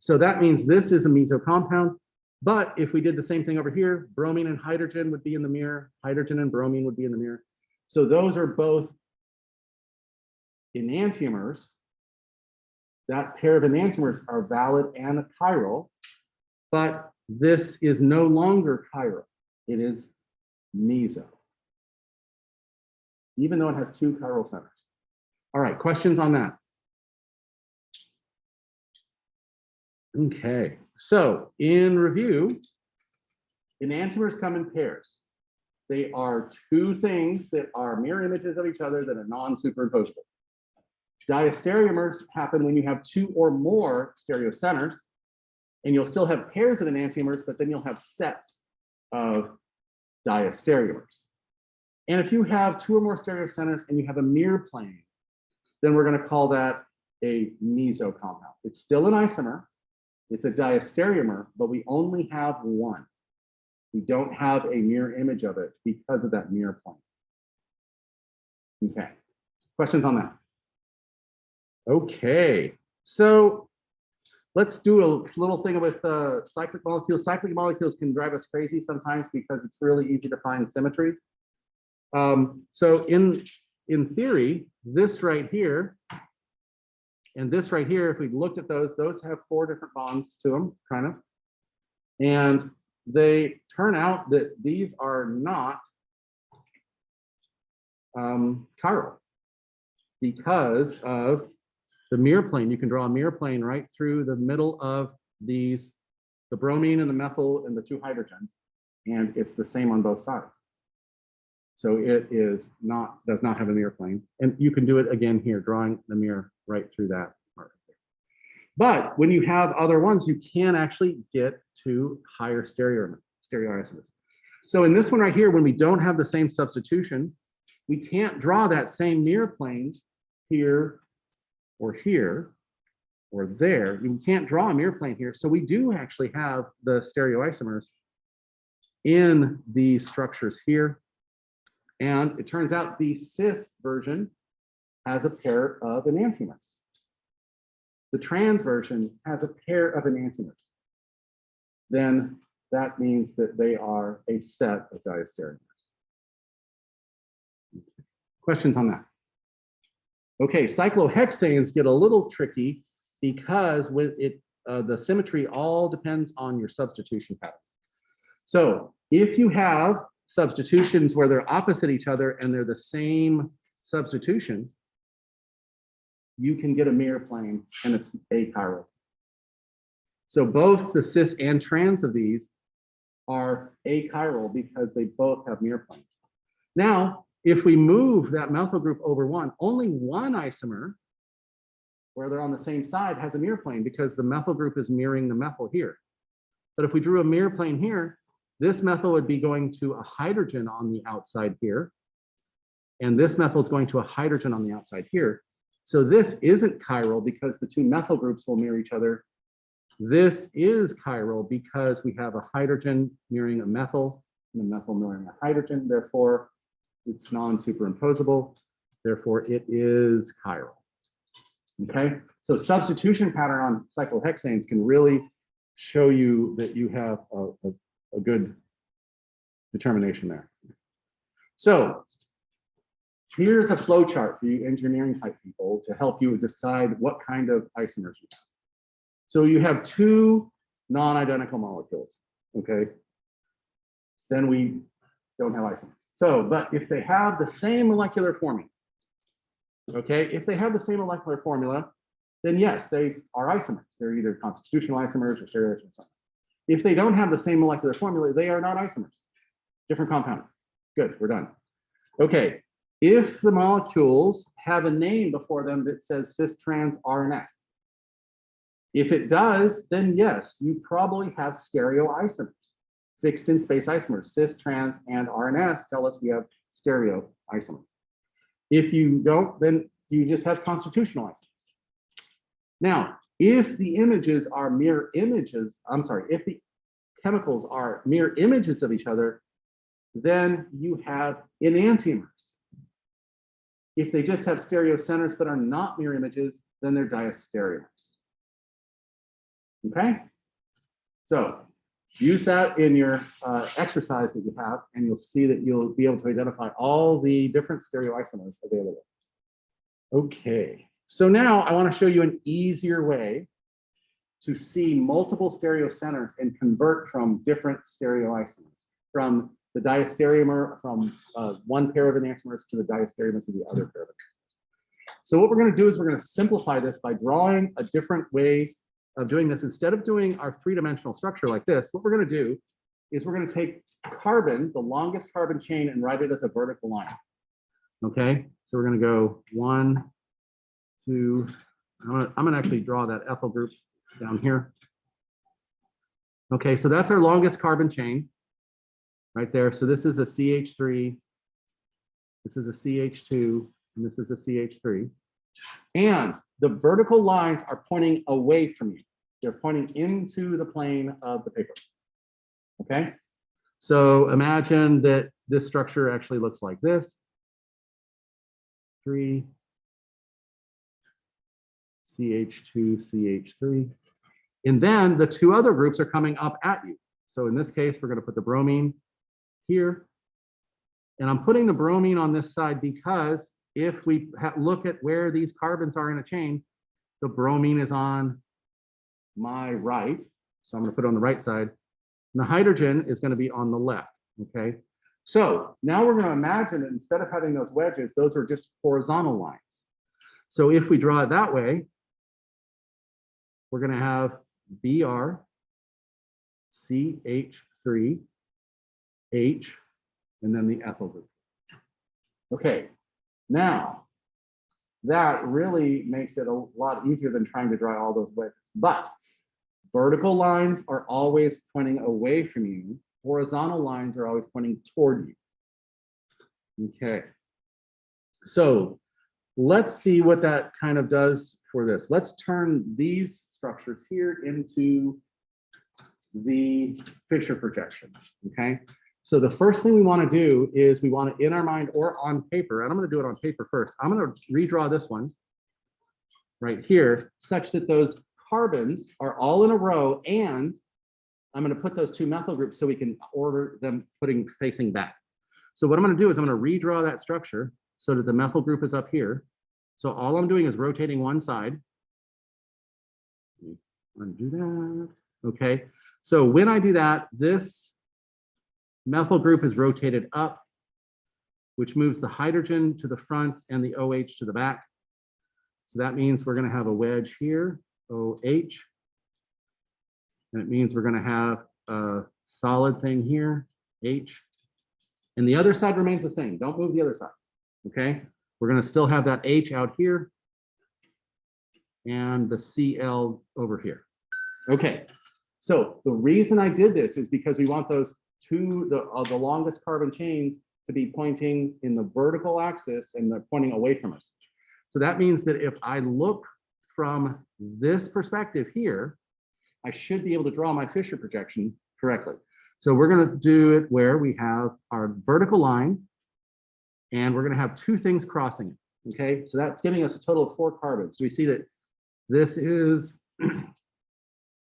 So that means this is a meso compound. But if we did the same thing over here, bromine and hydrogen would be in the mirror, hydrogen and bromine would be in the mirror. So those are both enantiomers. That pair of enantiomers are valid and chiral, but this is no longer chiral. It is meso, even though it has 2 chiral centers. All right, questions on that? Okay, so in review, enantiomers come in pairs. They are 2 things that are mirror images of each other that are non-superimposable. Diastereomers happen when you have 2 or more stereocenters, and you'll still have pairs of enantiomers, but then you'll have sets of diastereomers. And if you have 2 or more stereocenters and you have a mirror plane, then we're going to call that a meso compound. It's still an isomer. It's a diastereomer, but we only have 1. We don't have a mirror image of it because of that mirror plane. Okay, questions on that? Okay, so let's do a little thing with cyclic molecules. Cyclic molecules can drive us crazy sometimes because it's really easy to find symmetries. So in theory, this right here and this right here, if we looked at those have 4 different bonds to them, kind of. And they turn out that these are not chiral because of the mirror plane. You can draw a mirror plane right through the middle of these, the bromine and the methyl and the 2 hydrogens, and it's the same on both sides. So it does not have a mirror plane. And you can do it again here, drawing the mirror right through that part. But when you have other ones, you can actually get to higher stereoisomers. So in this one right here, when we don't have the same substitution, we can't draw that same mirror plane here or here or there. You can't draw a mirror plane here. So we do actually have the stereoisomers in these structures here. And it turns out the cis version has a pair of enantiomers. The trans version has a pair of enantiomers. Then that means that they are a set of diastereomers. Questions on that? Okay, cyclohexanes get a little tricky because with it, the symmetry all depends on your substitution pattern. So if you have substitutions where they're opposite each other and they're the same substitution, you can get a mirror plane and it's achiral. So both the cis and trans of these are achiral because they both have mirror planes. Now, if we move that methyl group over one, only one isomer where they're on the same side has a mirror plane because the methyl group is mirroring the methyl here. But if we drew a mirror plane here, this methyl would be going to a hydrogen on the outside here. And this methyl is going to a hydrogen on the outside here. So this isn't chiral because the 2 methyl groups will mirror each other. This is chiral because we have a hydrogen mirroring a methyl and a methyl mirroring a hydrogen. Therefore, it's non-superimposable. Therefore, it is chiral. Okay, so substitution pattern on cyclohexanes can really show you that you have a good determination there. So here's a flow chart for you engineering type people to help you decide what kind of isomers you have. So you have 2 non-identical molecules, okay? Then we don't have isomers. So, but if they have the same molecular formula, okay, if they have the same molecular formula, then yes, they are isomers. They're either constitutional isomers or stereoisomers. If they don't have the same molecular formula, they are not isomers, different compounds. Good, we're done. Okay, if the molecules have a name before them that says cis, trans, Rns, if it does, then yes, you probably have stereoisomers, fixed in space isomers. Cis, trans, and Rns tell us we have stereoisomers. If you don't, then you just have constitutional isomers. Now, if the images are mirror images, if the chemicals are mirror images of each other, then you have enantiomers. If they just have stereocenters but are not mirror images, then they're diastereomers. Okay? So use that in your exercise that you have, and you'll see that you'll be able to identify all the different stereoisomers available. Okay, so now I want to show you an easier way to see multiple stereocenters and convert from different stereoisomers, from the diastereomer, from one pair of enantiomers to the diastereomers of the other pair of enantiomers. So what we're going to do is we're going to simplify this by drawing a different way of doing this. Instead of doing our 3-dimensional structure like this, what we're going to do is we're going to take carbon, the longest carbon chain, and write it as a vertical line. Okay, so we're going to go 1, 2. I'm going to actually draw that ethyl group down here. Okay, so that's our longest carbon chain right there. So this is a CH3, this is a CH2, and this is a CH3. And the vertical lines are pointing away from you. They're pointing into the plane of the paper. Okay, So imagine that this structure actually looks like this. 3 CH2, CH3. And then the two other groups are coming up at you. So in this case, we're going to put the bromine here. And I'm putting the bromine on this side because if we look at where these carbons are in a chain, the bromine is on my right. So I'm going to put it on the right side. And the hydrogen is going to be on the left. Okay. So now we're going to imagine that instead of having those wedges, those are just horizontal lines. So if we draw it that way, we're going to have Br, CH3, H, and then the ethyl group. Okay, now that really makes it a lot easier than trying to draw all those wedges. But vertical lines are always pointing away from you. Horizontal lines are always pointing toward you. Okay, so let's see what that kind of does for this. Let's turn these structures here into the Fischer projection, okay? So the first thing we want to do is we want to, in our mind or on paper, and I'm going to do it on paper first. I'm going to redraw this one right here such that those carbons are all in a row, and I'm going to put those two methyl groups so we can order them facing back. So what I'm going to do is I'm going to redraw that structure so that the methyl group is up here. So all I'm doing is rotating one side. Undo that. Okay. So when I do that, this methyl group is rotated up, which moves the hydrogen to the front and the OH to the back. So that means we're going to have a wedge here, OH. And it means we're going to have a solid thing here, H. And the other side remains the same. Don't move the other side. Okay. We're going to still have that H out here and the Cl over here. Okay. So the reason I did this is because we want those two, the longest carbon chains to be pointing in the vertical axis and they're pointing away from us. So that means that if I look from this perspective here, I should be able to draw my Fischer projection correctly. So we're going to do it where we have our vertical line and we're going to have two things crossing it. Okay, so that's giving us a total of 4 carbons. So we see that this is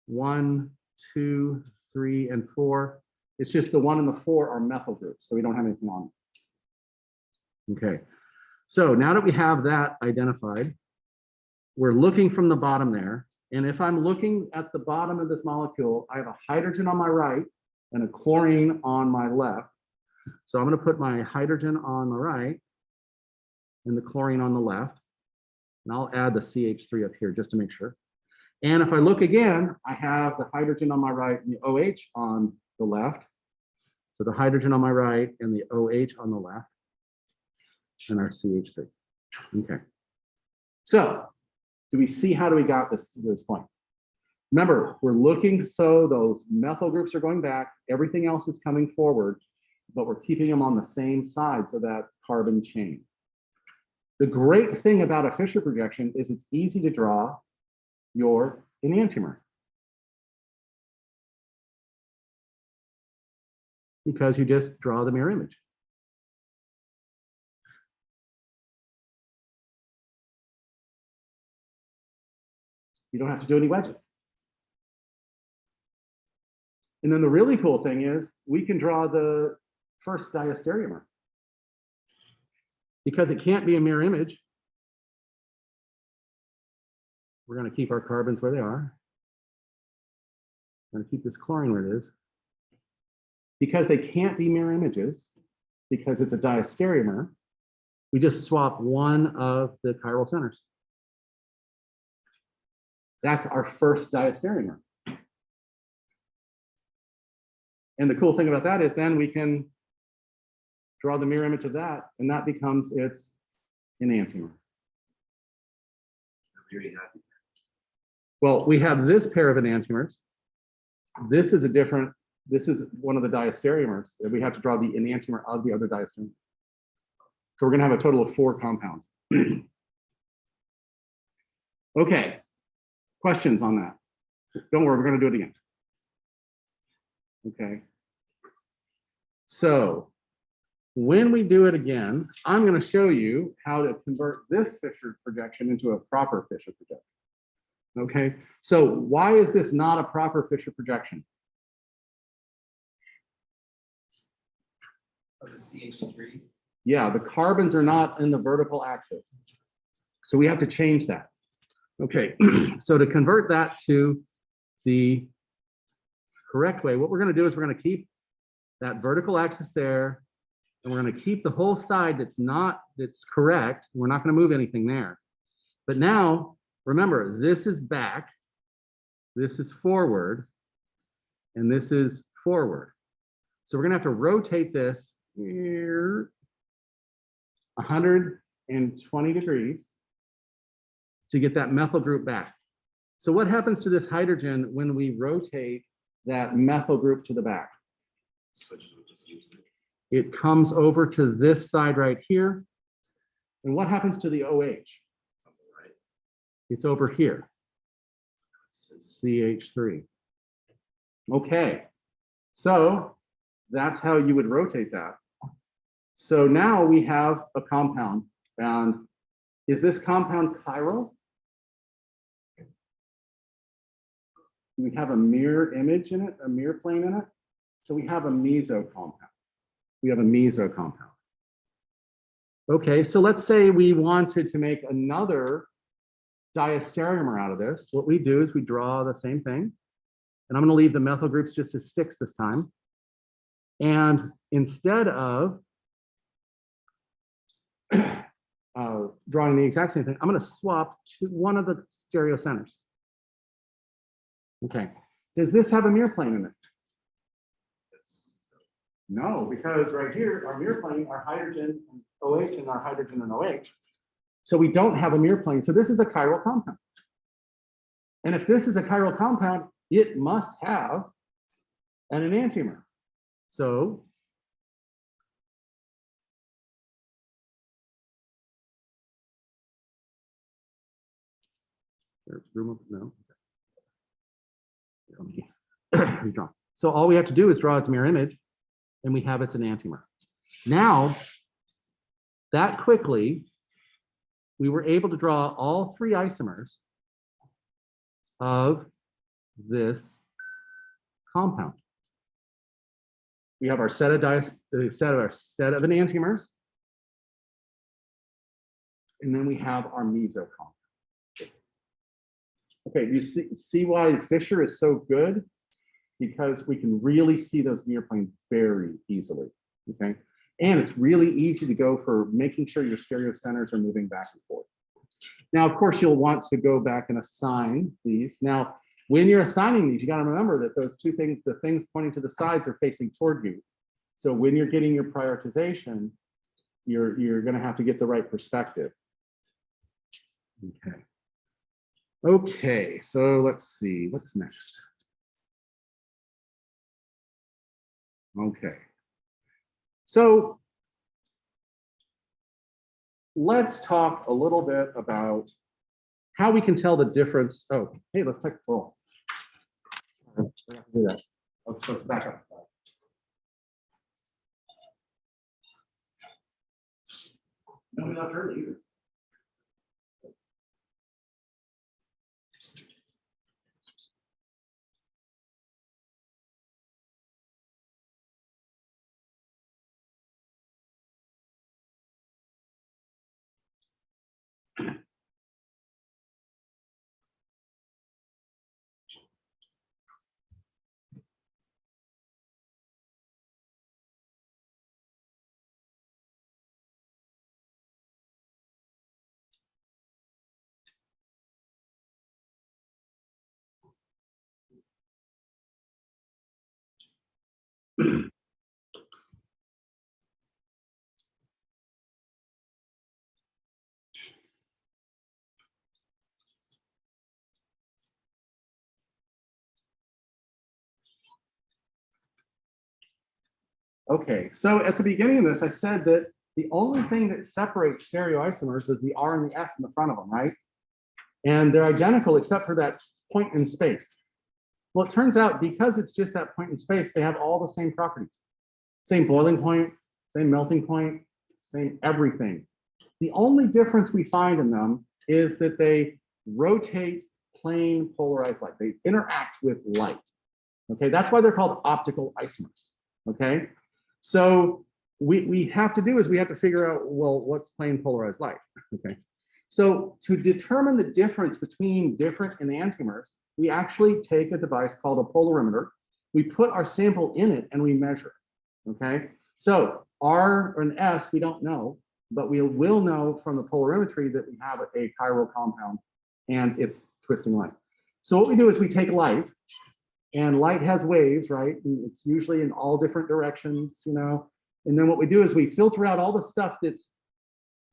1, 2, 3, and 4. It's just the 1 and the 4 are methyl groups, so we don't have anything on it. Okay, so now that we have that identified, we're looking from the bottom there. And if I'm looking at the bottom of this molecule, I have a hydrogen on my right and a chlorine on my left. So I'm going to put my hydrogen on the right and the chlorine on the left. And I'll add the CH3 up here just to make sure. And if I look again, I have the hydrogen on my right and the OH on the left. So the hydrogen on my right and the OH on the left and our CH3. Okay. So do we see how do we got this to this point? Remember, we're looking so those methyl groups are going back, everything else is coming forward, but we're keeping them on the same sides of that carbon chain. The great thing about a Fischer projection is it's easy to draw your enantiomer because you just draw the mirror image. You don't have to do any wedges. And then the really cool thing is we can draw the first diastereomer. Because it can't be a mirror image, we're going to keep our carbons where they are. We're going to keep this chlorine where it is. Because they can't be mirror images, because it's a diastereomer, we just swap one of the chiral centers. That's our first diastereomer. And the cool thing about that is then we can draw the mirror image of that, and that becomes its enantiomer. I'm very happy. Well, we have this pair of enantiomers. This is one of the diastereomers. We have to draw the enantiomer of the other diastereomer. So we're going to have a total of 4 compounds. Okay, questions on that? Don't worry, we're going to do it again. Okay. So when we do it again, I'm going to show you how to convert this Fischer projection into a proper Fischer projection. Okay, so why is this not a proper Fischer projection? Of the CH3. Yeah, the carbons are not in the vertical axis. So we have to change that. Okay, so to convert that to the correct way, what we're going to do is we're going to keep that vertical axis there, and we're going to keep the whole side that's correct. We're not going to move anything there. But now, remember, this is back, this is forward, and this is forward. So we're going to have to rotate this here 120 degrees to get that methyl group back. So what happens to this hydrogen when we rotate that methyl group to the back? It comes over to this side right here. And what happens to the OH? It's over here. CH3. Okay, so that's how you would rotate that. So now we have a compound, and is this compound chiral? Do we have a mirror image in it, a mirror plane in it? So we have a meso compound. We have a meso compound. Okay, so let's say we wanted to make another diastereomer out of this. What we do is we draw the same thing, and I'm going to leave the methyl groups just as sticks this time. And instead of drawing the exact same thing, I'm going to swap to one of the stereocenters. Okay, does this have a mirror plane in it? No, because right here, our mirror plane, our hydrogen and OH and our hydrogen and OH. So we don't have a mirror plane. So this is a chiral compound. And if this is a chiral compound, it must have an enantiomer. So no. So all we have to do is draw its mirror image, and we have its enantiomer. Now, that quickly, we were able to draw all three isomers of this compound. We have our set of enantiomers, and then we have our meso compound. Okay, you see why Fischer is so good? Because we can really see those mirror planes very easily, okay? And it's really easy to go for making sure your stereocenters are moving back and forth. Now, of course, you'll want to go back and assign these. Now, when you're assigning these, you got to remember that those two things, the things pointing to the sides are facing toward you. So when you're getting your prioritization, you're going to have to get the right perspective. Okay. Okay, so let's see, what's next? Okay, so let's talk a little bit about how we can tell the difference. Oh, hey, let's take a roll. We have to do that. Let's back up. No, we're not early either. Okay, so at the beginning of this, I said that the only thing that separates stereoisomers is the R and the S in the front of them, right? And they're identical except for that point in space. Well, it turns out because it's just that point in space, they have all the same properties. Same boiling point, same melting point, same everything. The only difference we find in them is that they rotate plane polarized light. They interact with light. Okay, that's why they're called optical isomers. Okay, so we have to do is we have to figure out, well, what's plane polarized light? Okay, so to determine the difference between different enantiomers, we actually take a device called a polarimeter. We put our sample in it and we measure it. Okay, so R and S we don't know, but we will know from the polarimetry that we have a chiral compound and it's twisting light. So what we do is we take light, and light has waves, right? And it's usually in all different directions, you know. And then what we do is we filter out all the stuff that's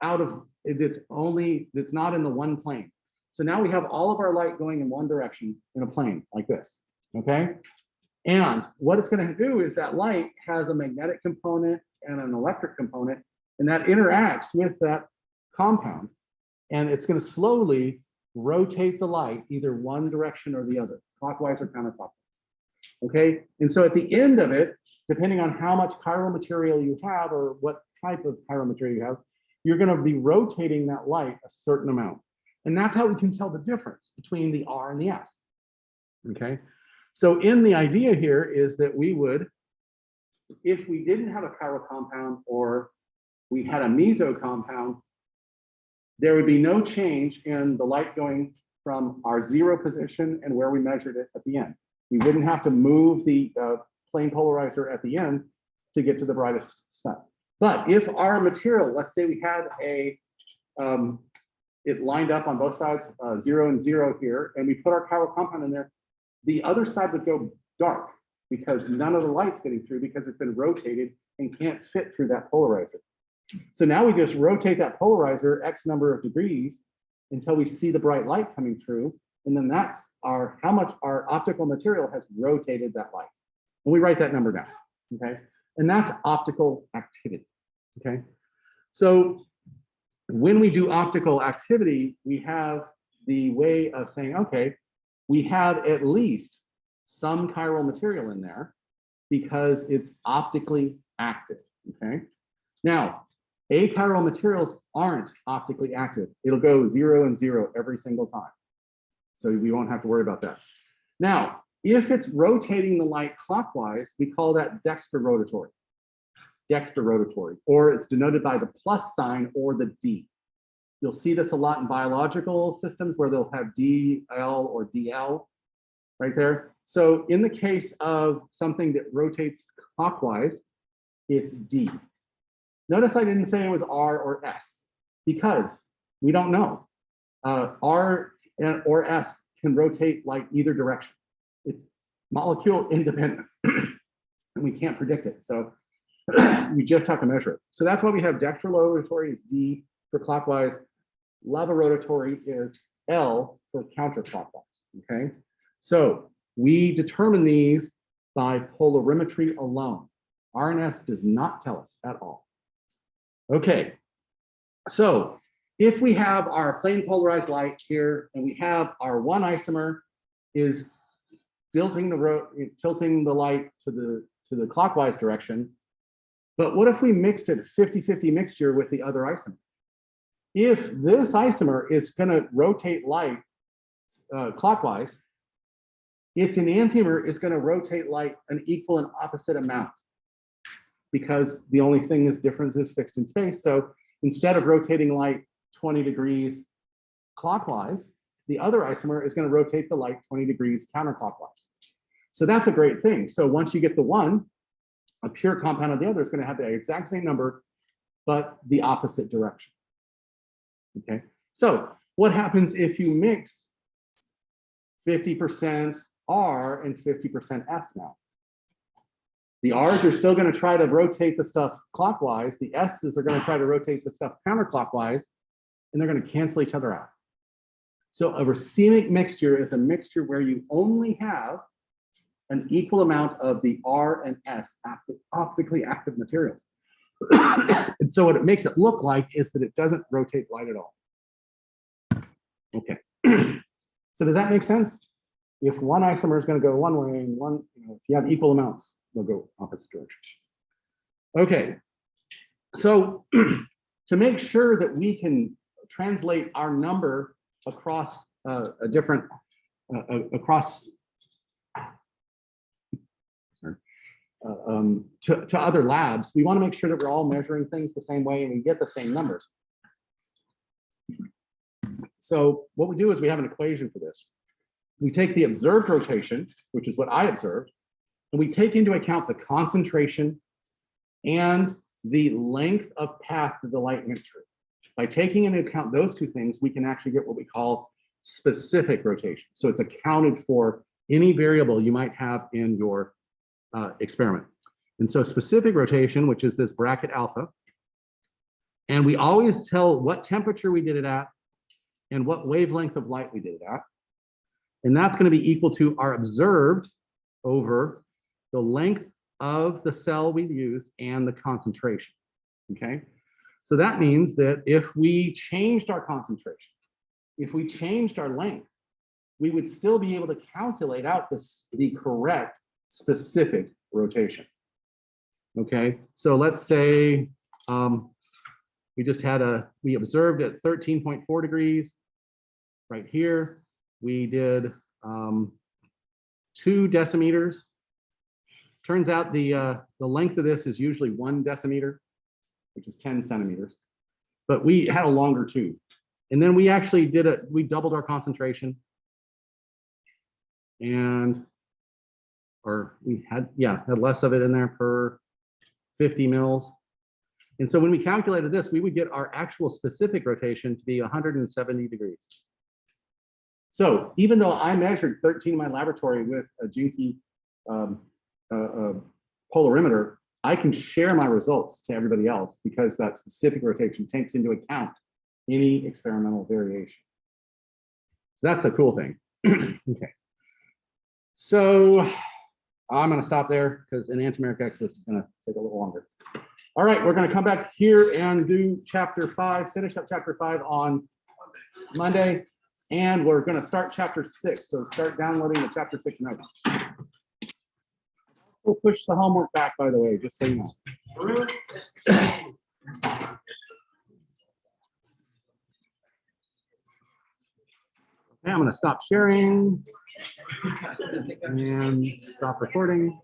out of, that's not in the one plane. So now we have all of our light going in one direction in a plane like this, okay? And what it's going to do is that light has a magnetic component and an electric component, and that interacts with that compound. And it's going to slowly rotate the light either one direction or the other, clockwise or counterclockwise. Okay, and so at the end of it, depending on how much chiral material you have or what type of chiral material you have, you're going to be rotating that light a certain amount. And that's how we can tell the difference between the R and the S. Okay, so in the idea here is that we would, if we didn't have a chiral compound or we had a meso compound, there would be no change in the light going from our 0 position and where we measured it at the end. We wouldn't have to move the plane polarizer at the end to get to the brightest stuff. But if our material, let's say we had it lined up on both sides, 0 and 0 here, and we put our chiral compound in there, the other side would go dark because none of the light's getting through because it's been rotated and can't fit through that polarizer. So now we just rotate that polarizer X number of degrees until we see the bright light coming through. And then that's how much our optical material has rotated that light. And we write that number down, okay? And that's optical activity, okay? So when we do optical activity, we have the way of saying, okay, we have at least some chiral material in there because it's optically active, okay? Now, achiral materials aren't optically active. It'll go 0 and 0 every single time. So we won't have to worry about that. Now, if it's rotating the light clockwise, we call that dextrorotatory. Dextrorotatory, or it's denoted by the plus sign or the D. You'll see this a lot in biological systems where they'll have DL or DL right there. So in the case of something that rotates clockwise, it's D. Notice I didn't say it was R or S because we don't know. R or S can rotate like either direction. It's molecule independent and we can't predict it. So we just have to measure it. So that's why we have dextrorotatory is D for clockwise. Lavorotatory is L for counterclockwise, okay? So we determine these by polarimetry alone. RNS does not tell us at all. Okay, so if we have our plane polarized light here and we have our one isomer is tilting the light to the clockwise direction, but what if we mixed it 50-50 mixture with the other isomer? If this isomer is going to rotate light clockwise, its enantiomer is going to rotate light an equal and opposite amount because the only thing is difference is fixed in space. So instead of rotating light 20 degrees clockwise, the other isomer is going to rotate the light 20 degrees counterclockwise. So that's a great thing. So once you get the one, a pure compound of the other is going to have the exact same number, but the opposite direction. Okay, so what happens if you mix 50% R and 50% S now? The R's are still going to try to rotate the stuff clockwise. The S's are going to try to rotate the stuff counterclockwise, and they're going to cancel each other out. So a racemic mixture is a mixture where you only have an equal amount of the R and S optically active materials. And so what it makes it look like is that it doesn't rotate light at all. Okay. So does that make sense? If one isomer is going to go one way and one, if you have equal amounts, they'll go opposite directions. Okay, so to make sure that we can translate our number across a different, to other labs, we want to make sure that we're all measuring things the same way and we get the same numbers. So what we do is we have an equation for this. We take the observed rotation, which is what I observed, and we take into account the concentration and the length of path to the light mixture. By taking into account those two things, we can actually get what we call specific rotation. So it's accounted for any variable you might have in your experiment. And so specific rotation, which is this bracket alpha, and we always tell what temperature we did it at and what wavelength of light we did it at. And that's going to be equal to our observed over the length of the cell we used and the concentration. Okay, so that means that if we changed our concentration, if we changed our length, we would still be able to calculate out the correct specific rotation. Okay, so let's say we observed at 13.4 degrees right here. We did 2 decimeters. Turns out the length of this is usually 1 decimeter, which is 10 centimeters, but we had a longer tube. And then we actually we doubled our concentration, and we had less of it in there per 50 mils. And so when we calculated this, we would get our actual specific rotation to be 170 degrees. So even though I measured 13 in my laboratory with a Jinky polarimeter, I can share my results to everybody else because that specific rotation takes into account any experimental variation. So that's a cool thing. Okay. So I'm going to stop there because enantiomeric excess is going to take a little longer. All right, we're going to come back here and do chapter 5, finish up chapter 5 on Monday, and we're going to start chapter 6. So start downloading the chapter 6 notes. We'll push the homework back, by the way, just so you know. Okay, I'm going to stop sharing and stop recording.